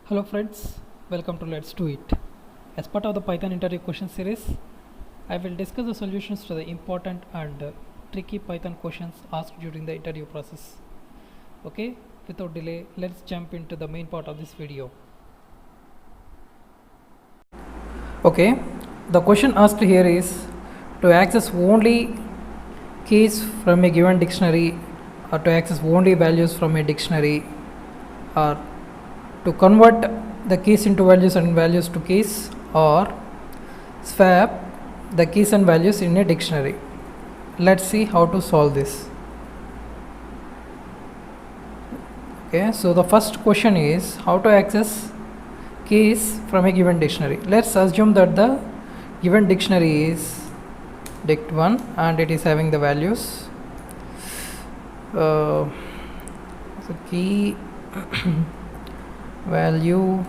Hello friends, welcome to Let's Do It. As part of the Python interview question series, I will discuss the solutions to the important and tricky Python questions asked during the interview process. Okay, without delay, let's jump into the main part of this video. Okay, the question asked here is to access only keys from a given dictionary, or to access only values from a dictionary, or to convert the keys into values and values to keys, or swap the keys and values in a dictionary. Let's see how to solve this. Okay, so the first question is how to access keys from a given dictionary. Let's assume that the given dictionary is dict1 and it is having the values. So key value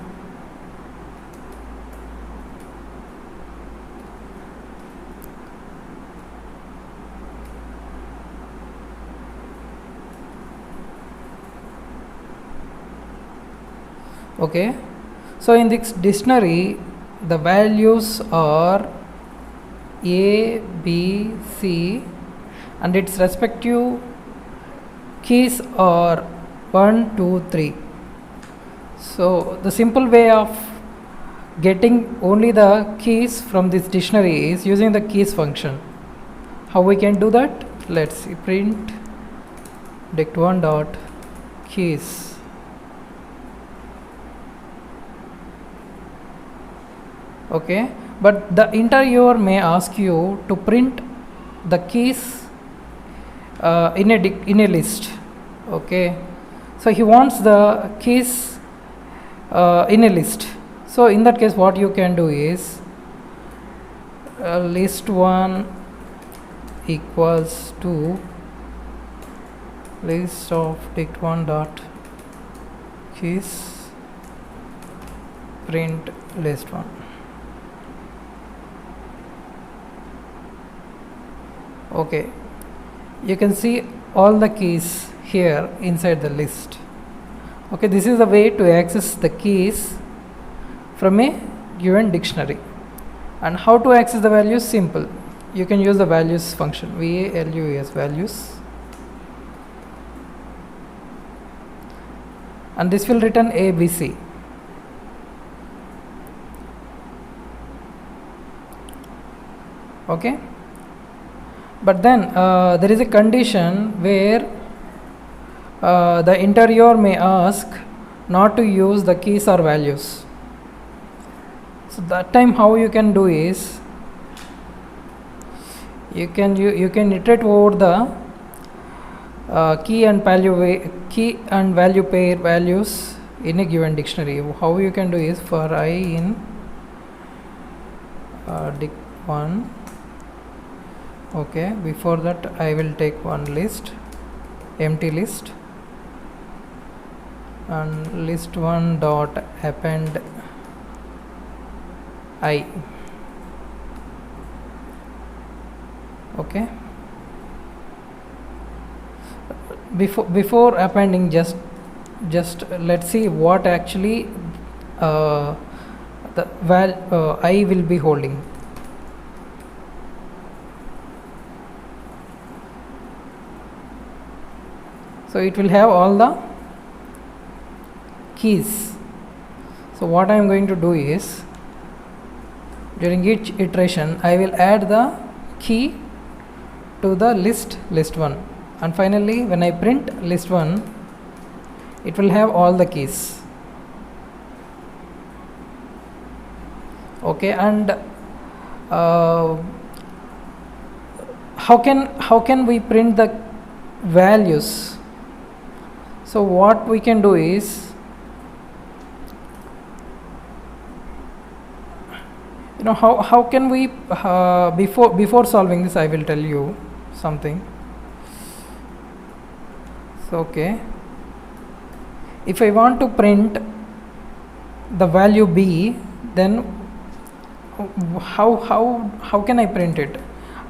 okay, so in this dictionary the values are A, B, C and its respective keys are 1, 2, 3. So the simple way of getting only the keys from this dictionary is using the keys function. How we can do that? Let's see, print dict1 dot keys. Okay, but the interviewer may ask you to print the keys in a list. Okay, so he wants the keys in a list. So in that case what you can do is list1 equals to list of dict1 dot keys print list1. Okay, you can see all the keys here inside the list. Okay, this is the way to access the keys from a given dictionary. And how to access the values? Simple. You can use the values function, VALUES, values, and this will return ABC. Okay, but then there is a condition where the interviewer may ask not to use the keys or values. So that time how you can do is you can iterate over the key and value pair values in a given dictionary. How you can do is for I in dict1. Okay, before that I will take one list, empty list, and list1 dot append I. Okay, before appending, just let's see what actually the I will be holding. So it will have all the keys. So what I am going to do is during each iteration I will add the key to the list1, and finally when I print list1 it will have all the keys. Okay, and how can we print the values? So what we can do is, you know, how can we before solving this I will tell you something. So okay, if I want to print the value B, then how can I print it?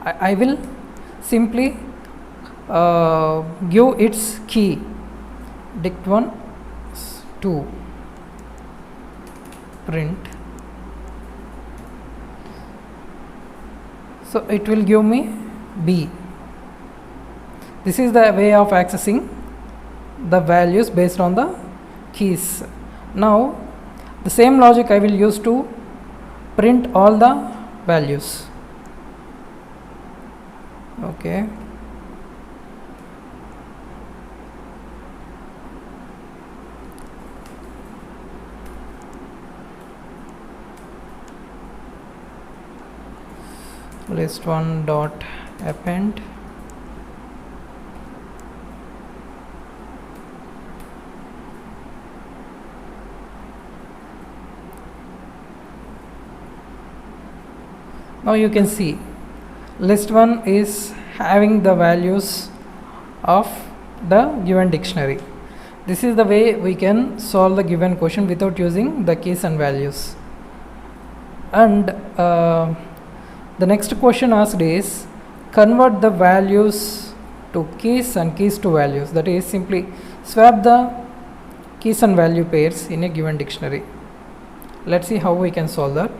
I will simply give its key dict1 2. print. So it will give me B. This is the way of accessing the values based on the keys. Now the same logic I will use to print all the values. Okay. List1 dot append. Now you can see list1 is having the values of the given dictionary. This is the way we can solve the given question without using the keys and values. And the next question asked is convert the values to keys and keys to values. That is, simply swap the keys and value pairs in a given dictionary. Let's see how we can solve that.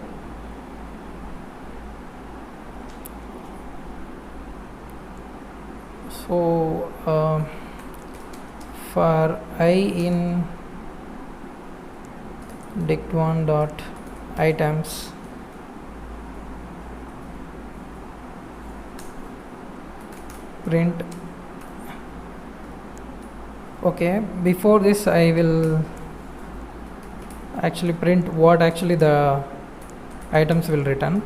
So for I in dict1 dot items, print. Okay, before this I will actually print what actually the items will return.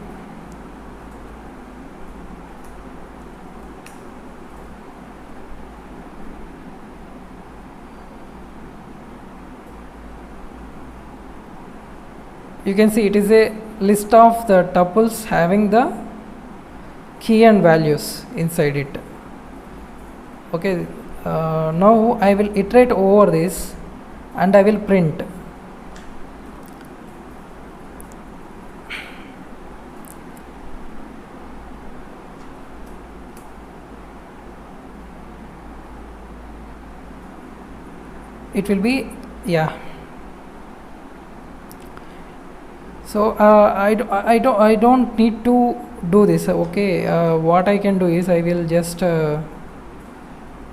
You can see it is a list of the tuples having the key and values inside it. Okay, now I will iterate over this and I will print. It will be, yeah. So I don't need to do this. Okay, what I can do is I will just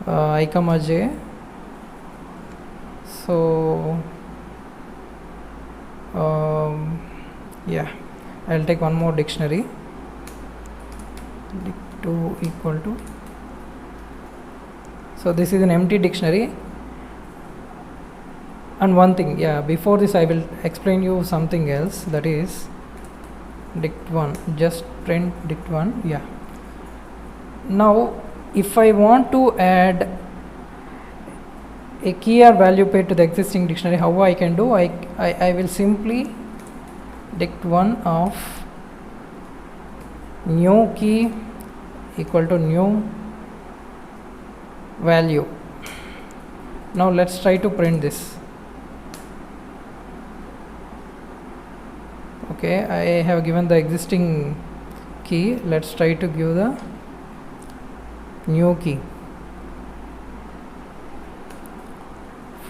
I comma j. So yeah, I'll take one more dictionary. Dict2 equal to. So this is an empty dictionary. And one thing, yeah, before this I will explain you something else, that is dict1, just print dict1. Yeah, now if I want to add a key or value pair to the existing dictionary, how I can do? I will simply dict1 of new key equal to new value. Now let's try to print this. Okay, I have given the existing key. Let's try to give the new key.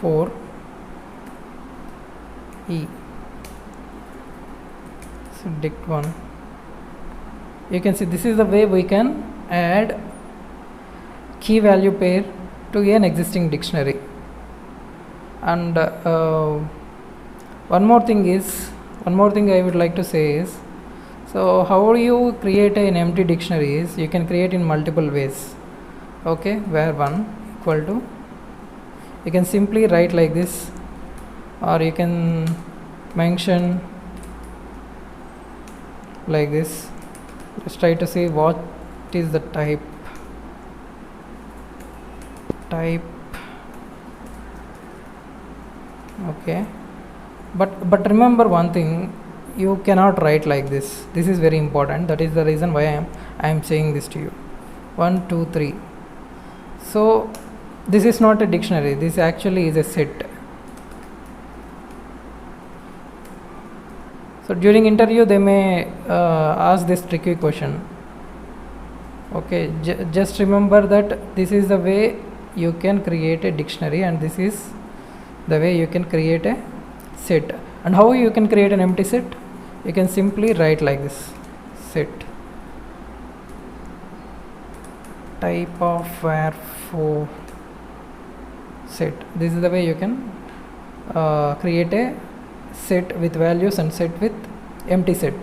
4 E. So dict1. You can see this is the way we can add key value pair to an existing dictionary. And one more thing I would like to say is, so how you create an empty dictionary is you can create in multiple ways. Okay, where 1 equal to, you can simply write like this, or you can mention like this. Let's try to see what is the type. Okay, but remember one thing, you cannot write like this. This is very important. That is the reason why I am saying this to you. 1 2 3. So this is not a dictionary, this actually is a set. So during interview they may ask this tricky question. Okay, just remember that this is the way you can create a dictionary and this is the way you can create a set. And how you can create an empty set? You can simply write like this: set type of var for set. This is the way you can create a set with values and set with empty set.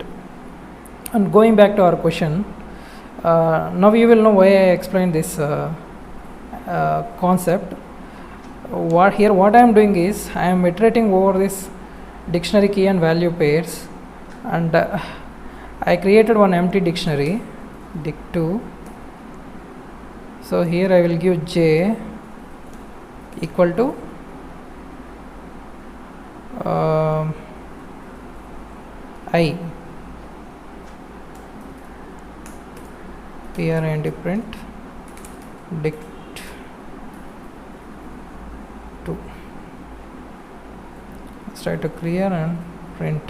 And going back to our question, now you will know why I explained this concept. What I am doing is I am iterating over this dictionary key and value pairs, and I created one empty dictionary dict2. So here I will give j equal to I, and print dict2. Let's try to clear and print.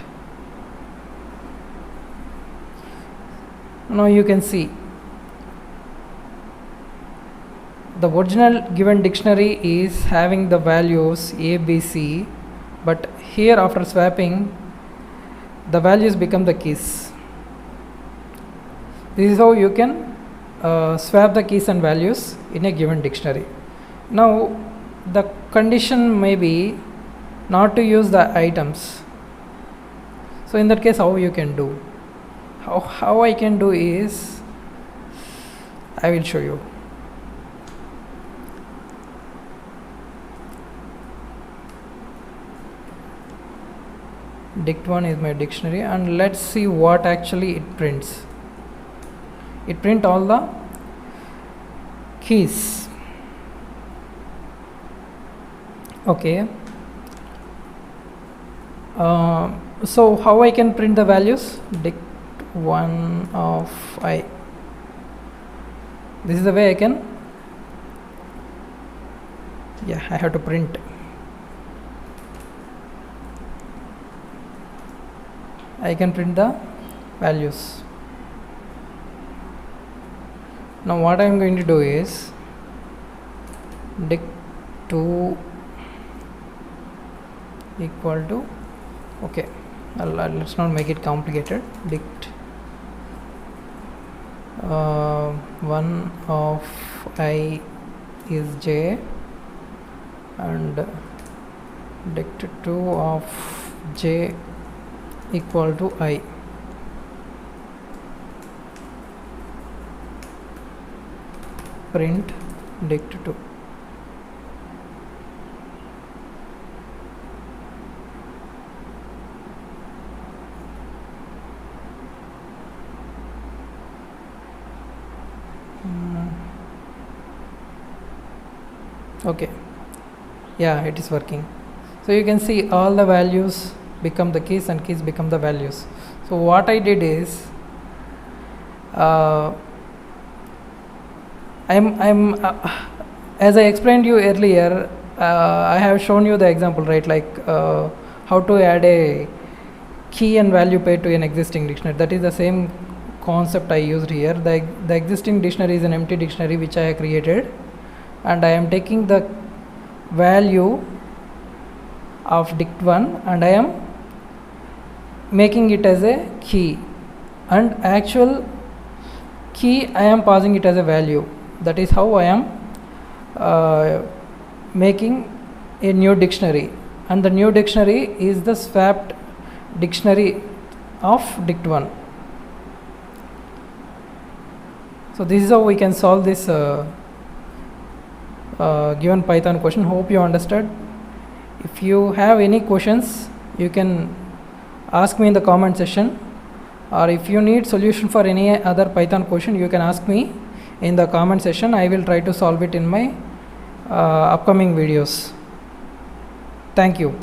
Now you can see the original given dictionary is having the values A, B, C, but here after swapping the values become the keys. This is how you can swap the keys and values in a given dictionary. Now the condition may be not to use the items. So in that case, how you can do? How I can do is, I will show you. Dict1 is my dictionary, and let's see what actually it prints. It prints all the keys. Okay. So how I can print the values? Dict1 of I. This is the way I can. Yeah, I have to print. I can print the values. Now what I am going to do is dict2 equal to, okay, let's not make it complicated. Dict1 of I is j, and dict2 of j equal to I. Print dict2. Okay, yeah, it is working. So you can see all the values become the keys and keys become the values. So what I did is as I explained you earlier, I have shown you the example, right? Like how to add a key and value pair to an existing dictionary. That is the same concept I used here. The existing dictionary is an empty dictionary which I have created, and I am taking the value of dict1 and I am making it as a key, and actual key I am passing it as a value. That is how I am making a new dictionary, and the new dictionary is the swapped dictionary of dict1. So this is how we can solve this given Python question. Hope you understood. If you have any questions, you can ask me in the comment section, or if you need solution for any other Python question, you can ask me in the comment section. I will try to solve it in my upcoming videos. Thank you.